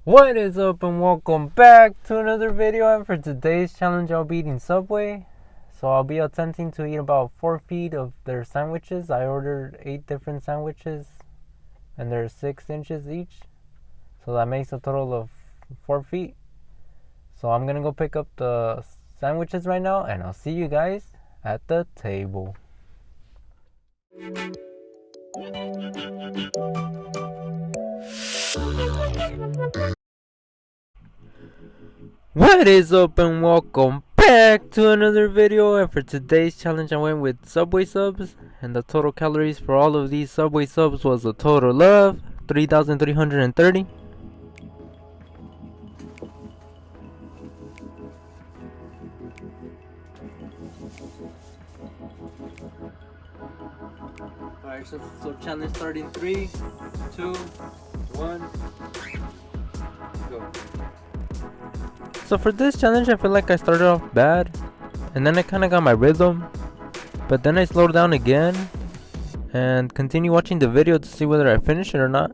What is up and welcome back to another video, and for today's challenge I'll be eating Subway. So I'll be attempting to eat about 4 feet of their sandwiches. I ordered 8 different sandwiches and they're 6 inches each. So that makes a total of 4 feet. So I'm gonna go pick up the sandwiches right now and I'll see you guys at the table. What is up and welcome back to another video, and for today's challenge I went with Subway subs, and the total calories for all of these Subway subs was a total of 3,330. Alright, so challenge starting 3, 2, 1, go. So for this challenge I feel like I started off bad and then I kinda got my rhythm, but then I slowed down again and continue watching the video to see whether I finish it or not.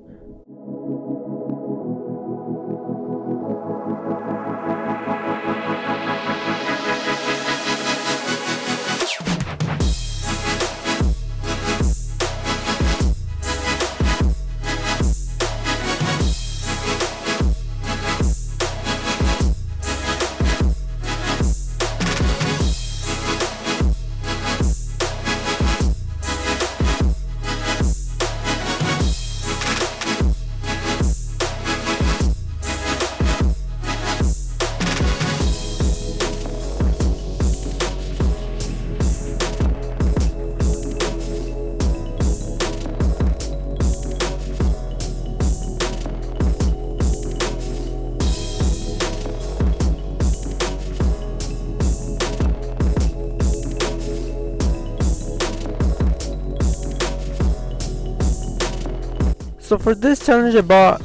So for this challenge I bought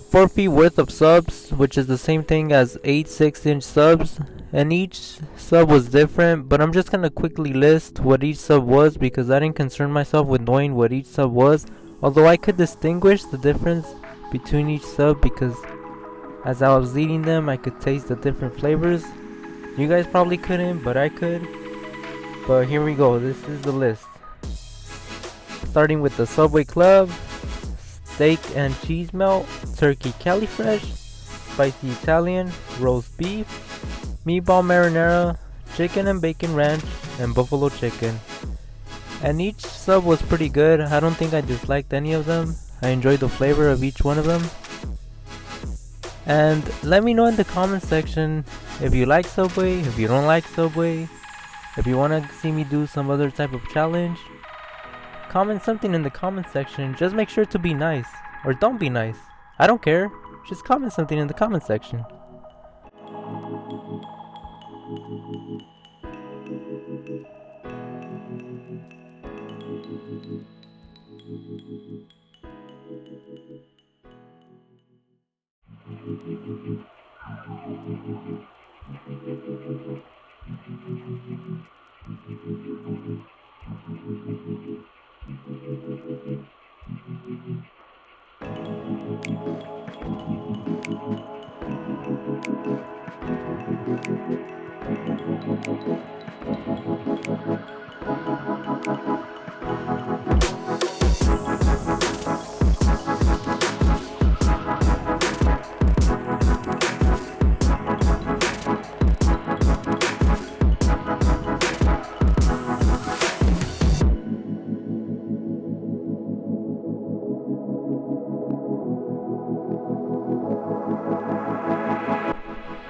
4 feet worth of subs, which is the same thing as 8 6-inch subs, and each sub was different, but I'm just gonna quickly list what each sub was because I didn't concern myself with knowing what each sub was, although I could distinguish the difference between each sub because as I was eating them I could taste the different flavors. You guys probably couldn't, but I could. But here we go, this is the list. Starting with the Subway Club: steak and cheese melt, turkey califresh, spicy Italian, roast beef, meatball marinara, chicken and bacon ranch, and buffalo chicken. And each sub was pretty good. I don't think I disliked any of them. I enjoyed the flavor of each one of them. And let me know in the comment section if you like Subway, if you don't like Subway, if you want to see me do some other type of challenge. Comment something in the comment section. Just make sure to be nice, or don't be nice. I don't care. Just comment something in the comment section.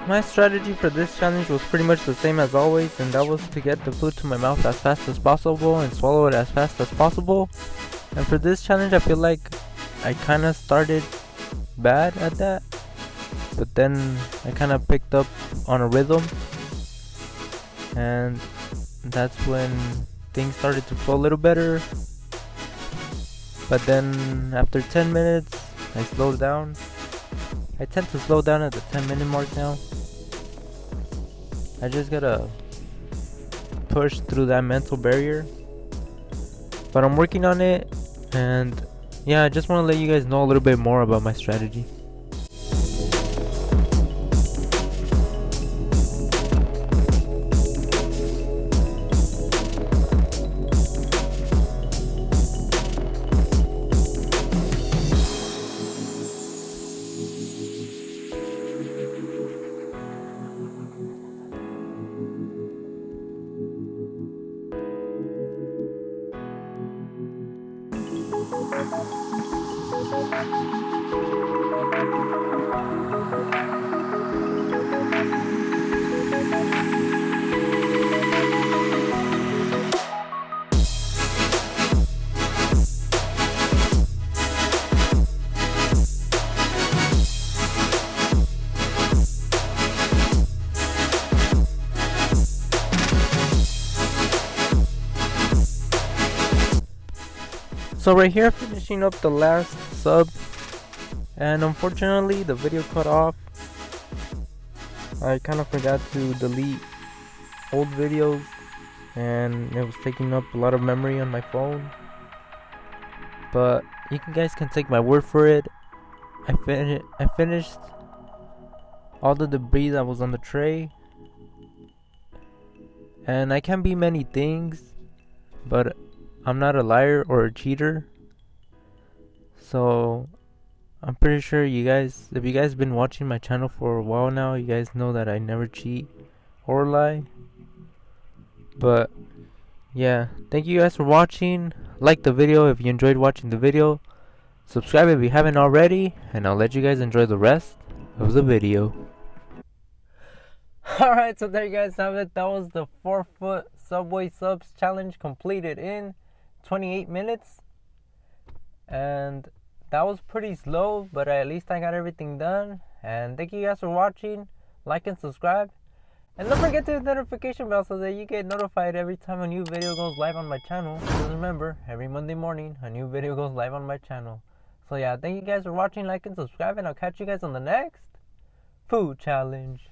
My strategy for this challenge was pretty much the same as always, and that was to get the food to my mouth as fast as possible and swallow it as fast as possible. And for this challenge I feel like I kinda started bad at that, but then I kinda picked up on a rhythm, and that's when things started to flow a little better. But then after 10 minutes I slowed down. I tend to slow down at the 10-minute mark now. I just gotta push through that mental barrier, but I'm working on it. And yeah, I just want to let you guys know a little bit more about my strategy. So right here, finishing up the last sub, and unfortunately the video cut off. I kind of forgot to delete old videos, and it was taking up a lot of memory on my phone. But you guys can take my word for it. I finished all the debris that was on the tray, and I can be many things, but I'm not a liar or a cheater. So I'm pretty sure you guys, if you guys been watching my channel for a while now, you guys know that I never cheat or lie. But yeah, thank you guys for watching. Like the video if you enjoyed watching the video. Subscribe if you haven't already, and I'll let you guys enjoy the rest of the video. Alright, so there you guys have it. That was the 4-foot Subway subs challenge completed in 28 minutes. And that was pretty slow, but at least I got everything done. And thank you guys for watching. Like and subscribe. And don't forget to hit the notification bell so that you get notified every time a new video goes live on my channel. Just remember, every Monday morning, a new video goes live on my channel. So yeah, thank you guys for watching, like and subscribe, and I'll catch you guys on the next food challenge.